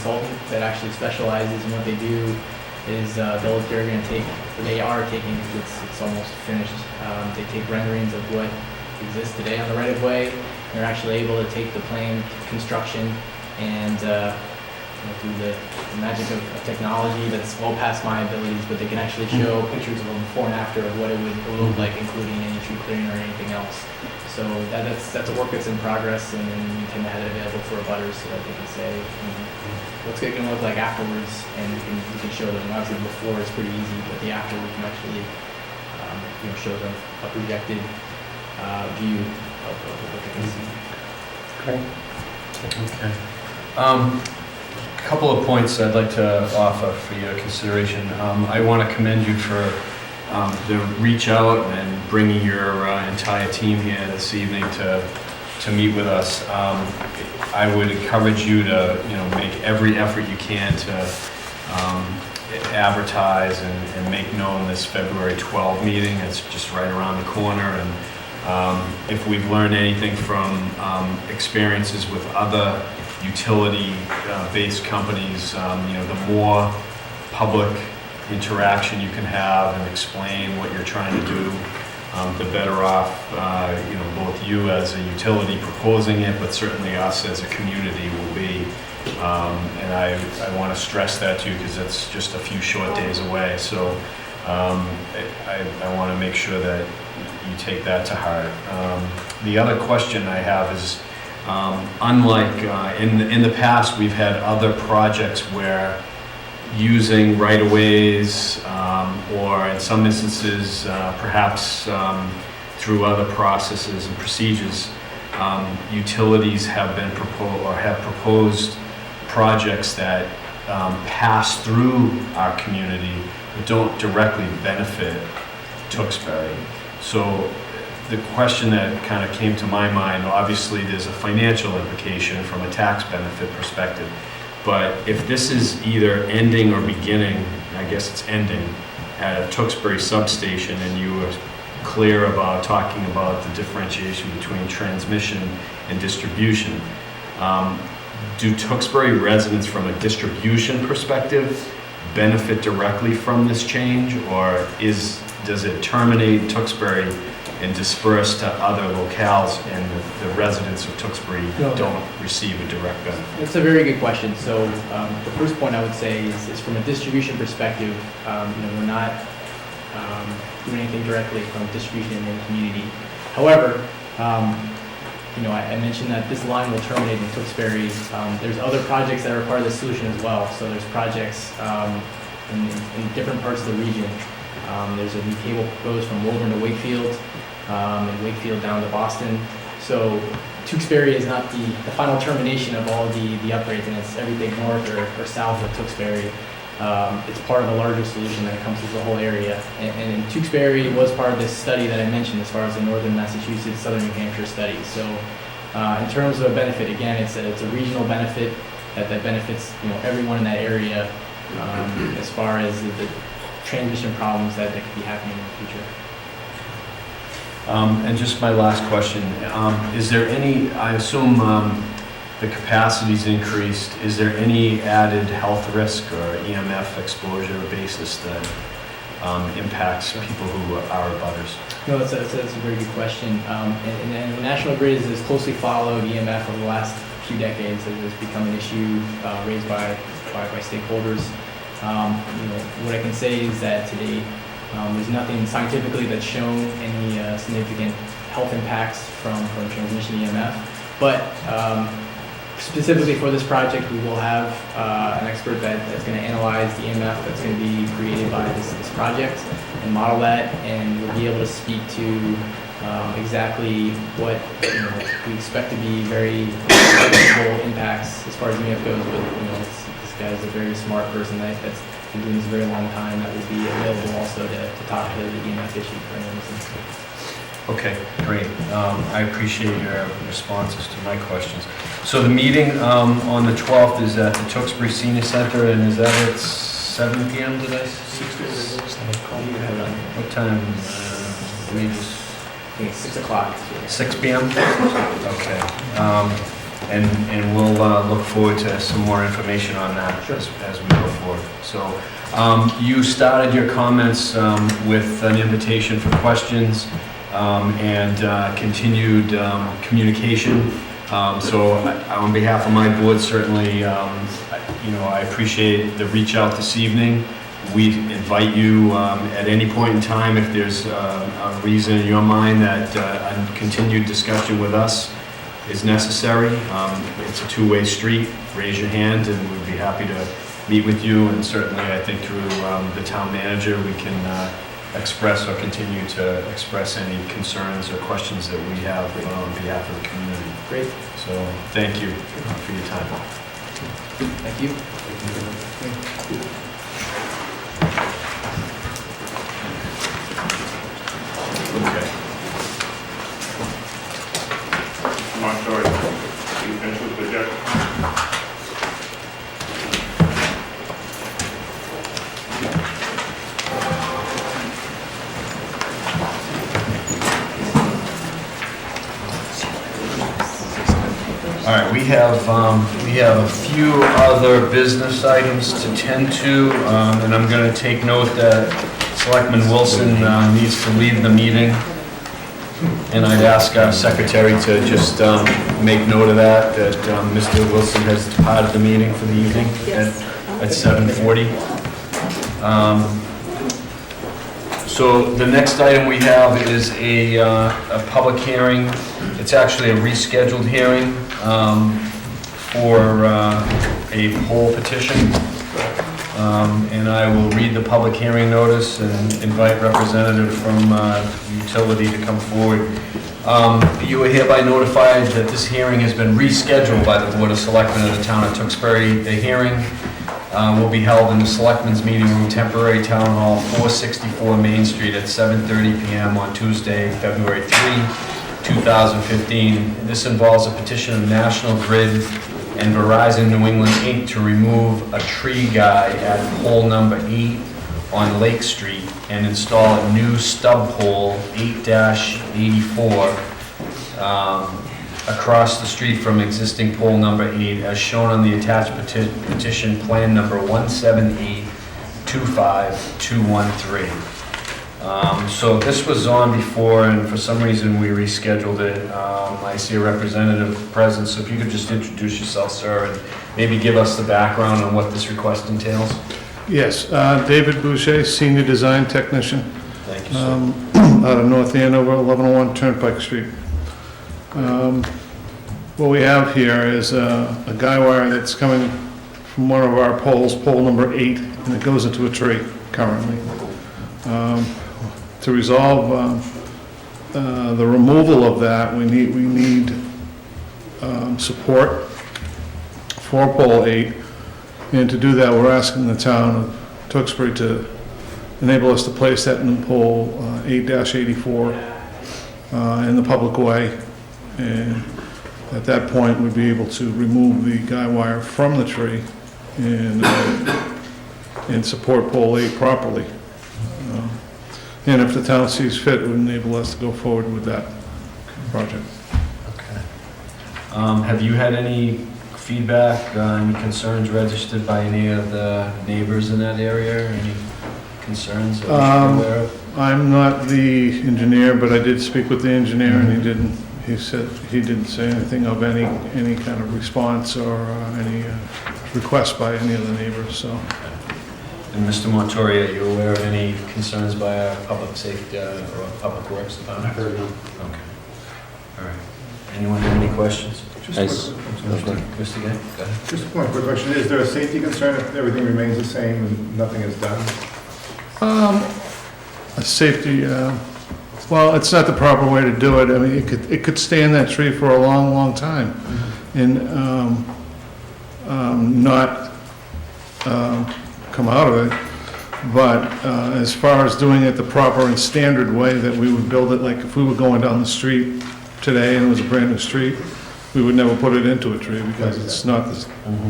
consultant that actually specializes in what they do. Is they are taking, it's almost finished. They take renderings of what exists today on the right of way. They're actually able to take the planned construction and through the magic of technology that's well past my abilities, but they can actually show pictures of a before and after of what it would look like, including any tree clearing or anything else. So that's a work that's in progress, and we can have it available for abutters so that they can say what's it going to look like afterwards, and we can show them. Obviously, before it's pretty easy, but the after we can actually show them a projected view of what they can see. Great. Okay. A couple of points I'd like to offer for your consideration. I want to commend you for the reach out and bringing your entire team here this evening to meet with us. I would encourage you to make every effort you can to advertise and make known this February 12 meeting. It's just right around the corner, and if we've learned anything from experiences with other utility-based companies, the more public interaction you can have and explain what you're trying to do, the better off, both you as a utility proposing it, but certainly us as a community will be. And I want to stress that to you because it's just a few short days away. So I want to make sure that you take that to heart. The other question I have is, unlike in the past, we've had other projects where using right-of-ways or in some instances perhaps through other processes and procedures, utilities have been proposed projects that pass through our community but don't directly benefit Tewksbury. So the question that kind of came to my mind, obviously there's a financial implication from a tax benefit perspective, but if this is either ending or beginning, I guess it's ending, at a Tewksbury substation, and you were clear about talking about the differentiation between transmission and distribution, do Tewksbury residents from a distribution perspective benefit directly from this change, or does it terminate Tewksbury and disperse to other locales, and the residents of Tewksbury don't receive a direct benefit? That's a very good question. So the first point I would say is from a distribution perspective, we're not doing anything directly from distribution in the community. However, I mentioned that this line will terminate in Tewksbury. There's other projects that are part of the solution as well. So there's projects in different parts of the region. There's a new cable proposed from Woburn to Wakefield, and Wakefield down to Boston. So Tewksbury is not the final termination of all the upgrades, and it's everything north or south of Tewksbury. It's part of a larger solution that comes through the whole area. And Tewksbury was part of this study that I mentioned as far as the northern Massachusetts, southern New Hampshire study. So in terms of a benefit, again, it's a regional benefit that benefits everyone in that area as far as the transmission problems that could be happening in the future. And just my last question, is there any, I assume the capacity's increased, is there any added health risk or EMF exposure basis that impacts people who are abutters? No, that's a very good question. And the National Grid has closely followed EMF over the last few decades. It has become an issue raised by stakeholders. What I can say is that today there's nothing scientifically that's shown any significant health impacts from transmission EMF. But specifically for this project, we will have an expert that's going to analyze the EMF that's going to be created by this project and model that, and we'll be able to speak to exactly what we expect to be very negligible impacts as far as EMF goes. But this guy is a very smart person that's been doing this a very long time, that will be available also to talk to the EMF issue for anyone listening. Okay, great. I appreciate your responses to my questions. So the meeting on the 12th is at the Tewksbury Senior Center, and is that at 7 p.m. today? 6 p.m. What time? I think it's 6 o'clock. 6 p.m.? Okay. and we'll look forward to some more information on that Sure. as we go forward. So you started your comments with an invitation for questions and continued communication. So on behalf of my board, certainly, I appreciate the reach out this evening. We invite you at any point in time, if there's a reason in your mind that a continued discussion with us is necessary. It's a two-way street. Raise your hand and we'd be happy to meet with you. And certainly, I think through the town manager, we can express or continue to express any concerns or questions that we have on behalf of the community. Great. So thank you for your time. Thank you. Okay. Montoya, you finished with the deck? All right, we have a few other business items to tend to, and I'm going to take note that Selectman Wilson needs to leave the meeting. And I'd ask our secretary to just make note of that Mr. Wilson has departed the meeting for the evening at 7:40. So the next item we have is a public hearing. It's actually a rescheduled hearing for a poll petition. And I will read the public hearing notice and invite representative from utility to come forward. You are hereby notified that this hearing has been rescheduled by the Board of Selectmen of the town of Tewksbury. The hearing will be held in the Selectmen's Meeting Room, Temporary Town Hall, 464 Main Street at 7:30 p.m. on Tuesday, February 3, 2015. This involves a petition of National Grid and Verizon New England, Inc. to remove a tree guide at pole number 8 on Lake Street and install a new stub pole, 8-84, across the street from existing pole number 8, as shown on the attached petition plan number 178-25213. So this was on before, and for some reason we rescheduled it. I see a representative present, so if you could just introduce yourself, sir, and maybe give us the background on what this request entails. Yes, David Boucher, Senior Design Technician, Thank you, sir. out of North Andover, 1101 Turnpike Street. What we have here is a guy wire that's coming from one of our poles, pole number 8, and it goes into a tree currently. To resolve the removal of that, we need support for pole 8. And to do that, we're asking the town of Tewksbury to enable us to place that new pole 8-84 in the public way. And at that point, we'd be able to remove the guy wire from the tree and support pole 8 properly. And if the town sees fit, it would enable us to go forward with that project. Okay. Have you had any feedback, any concerns registered by any of the neighbors in that area? Any concerns that we should be aware of? I'm not the engineer, but I did speak with the engineer, and he said he didn't say anything of any kind of response or any request by any of the neighbors, so. And Mr. Montoya, are you aware of any concerns by our public safety or public works department? I've heard none. Okay. All right. Anyone have any questions? Nice. Mr. Gay, go ahead. Just one quick question, is there a safety concern if everything remains the same and nothing is done? A safety, well, it's not the proper way to do it. I mean, it could stay in that tree for a long, long time and not come out of it. But as far as doing it the proper and standard way that we would build it, like if we were going down the street today and it was a brand new street, we would never put it into a tree because it's not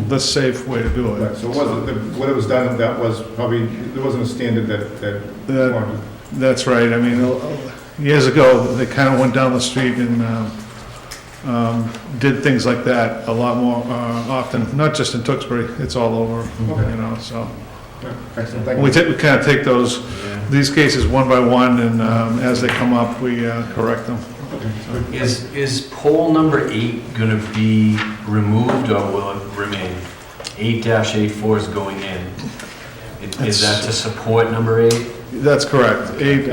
the safe way to do Right, it. so what it was done, that was probably, there wasn't a standard that warranted. That's right. I mean, years ago, they kind of went down the street and did things like that a lot more often, not just in Tewksbury, it's all over, Okay. you know, so. Excellent, thank We you. we kind of take those, Yeah. these cases one by one, and as they come up, we correct them. Is poll number 8 gonna be removed or will it remain? 8-84 is going in. Is that to support number 8? That's correct. Eight,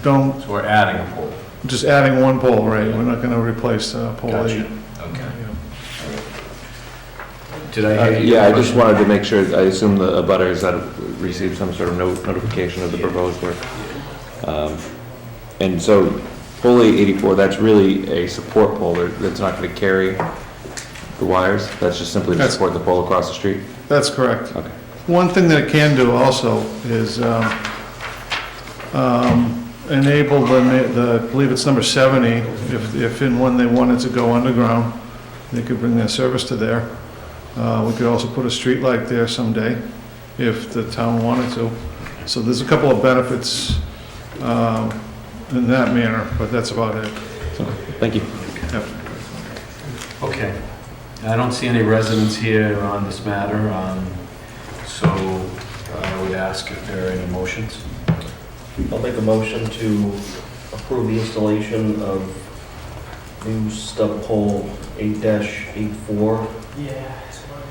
don't, So we're adding a poll. just adding one poll, right? We're not gonna replace poll Gotcha. 8. Okay. Did I hear you? Yeah, I just wanted to make sure, I assume the abutters had received some sort of notification of the proposed work. And so, pole 884, that's really a support pole, that's not gonna carry the wires? That's just simply to That's- support the pole across the street? That's correct. Okay. One thing that it can do also is enable I believe it's number 70, if and when they wanted to go underground, they could bring their service to there. We could also put a street light there someday, if the town wanted to. So there's a couple of benefits in that manner, but that's about it. Thank you. Yep. Okay. I don't see any residents here on this matter, so I would ask if there are any motions. I'll make a motion to approve the installation of new stub pole 8-84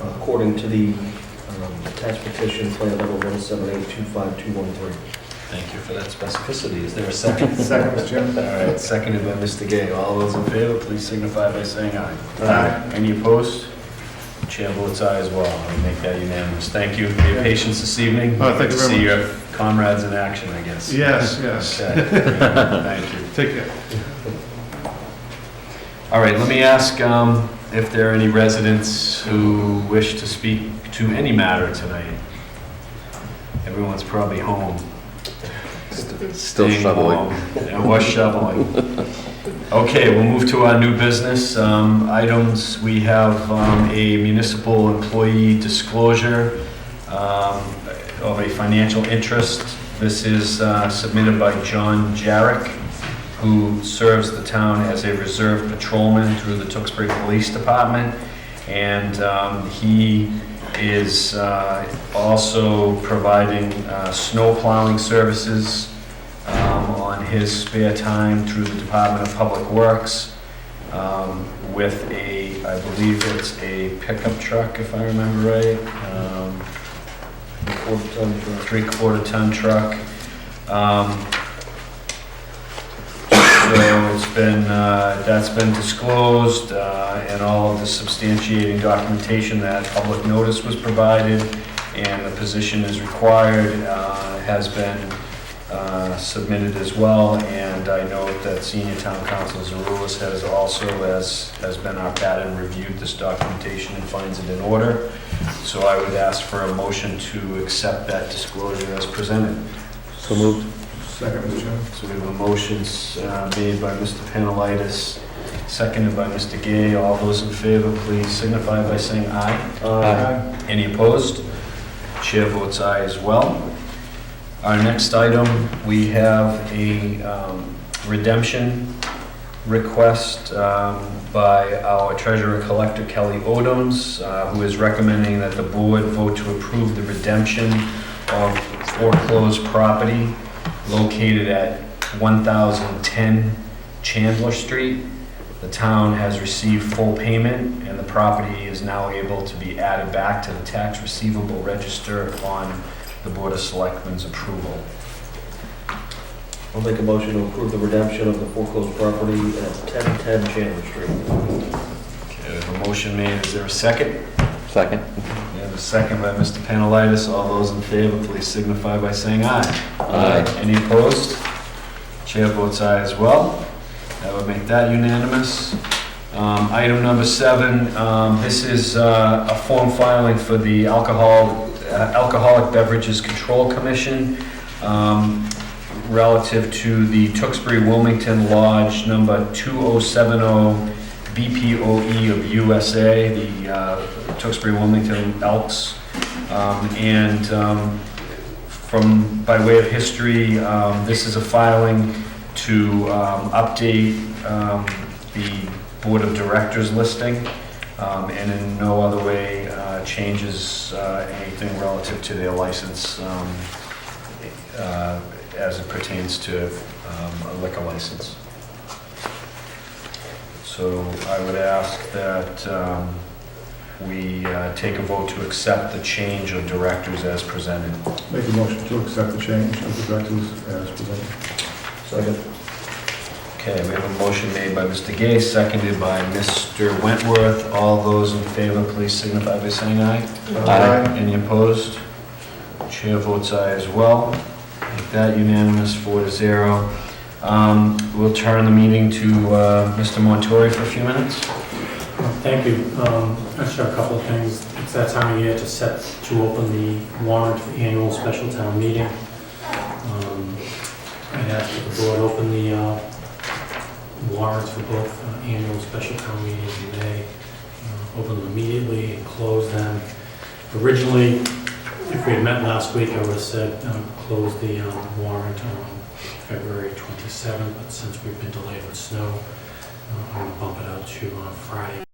according to the attached petition plan number 178252213. Thank you for that specificity. Is there a second? Second, Mr. Chairman. All right, seconded by Mr. Gay. All those in favor, please signify by saying aye. Aye. Any opposed? Chair votes aye as well. I'll make that unanimous. Thank you for your patience this evening. Oh, thank you very See your comrades in action, I guess. Yes, yes. Okay. Thank you. Take care. All right, let me ask if there are any residents who wish to speak to any matter tonight. Everyone's probably home. Still Staying shoveling. warm. And was shoveling. Okay, we'll move to our new business items. We have a municipal employee disclosure of a financial interest. This is submitted by John Jarrett, who serves the town as a reserve patrolman through the Tewksbury Police Department. And he is also providing snow plowing services on his spare time through the Department of Public Works with I believe it's a pickup truck, if I remember right. Three-quarter ton truck. So it's been, that's been disclosed, and all of the substantiating documentation that public notice was provided and the position is required has been submitted as well. And I note that Senior Town Council Zarulis has also, as has been our pattern, reviewed this documentation and finds it in order. So I would ask for a motion to accept that disclosure as presented. So moved. Second, Mr. Chairman. So we have a motion made by Mr. Panelitis, seconded by Mr. Gay. All those in favor, please signify by saying aye. Aye. Any opposed? Chair votes aye as well. Our next item, we have a redemption request by our treasurer collector Kelly Odoms, who is recommending that the board vote to approve the redemption of foreclosed property located at 1010 Chandler Street. The town has received full payment and the property is now able to be added back to the tax receivable register upon the Board of Selectmen's approval. I'll make a motion to approve the redemption of the foreclosed property at 1010 Chandler Street. Okay, we have a motion made. Is there a second? Second. We have a second by Mr. Panelitis. All those in favor, please signify by saying aye. Aye. Any opposed? Chair votes aye as well. That would make that unanimous. Item number 7, this is a form filing for the Alcoholic Beverages Control Commission relative to the Tewksbury Wilmington Lodge number 2070 BPOE of USA, the Tewksbury Wilmington Elks. From by way of history, this is a filing to update the Board of Directors listing, and in no other way changes anything relative to their license as it pertains to a liquor license. So I would ask that we take a vote to accept the change of directors as presented. Make a motion to accept the change of the directors as presented. Second. Okay, we have a motion made by Mr. Gay, seconded by Mr. Wentworth. All those in favor, please signify by saying aye. Aye. Any opposed? Chair votes aye as well. With that, unanimous, 4-0. We'll turn the meeting to Mr. Montori for a few minutes. Thank you. Just a couple of things. It's that time of year to open the warrant for the annual special town meeting. I'd ask that the board open the warrants for both annual special town meetings in May. Open them immediately and close them. Originally, if we had met last week, I would have said close the warrant on February 27th, but since we've been delayed with snow, I'm going to bump it out to Friday.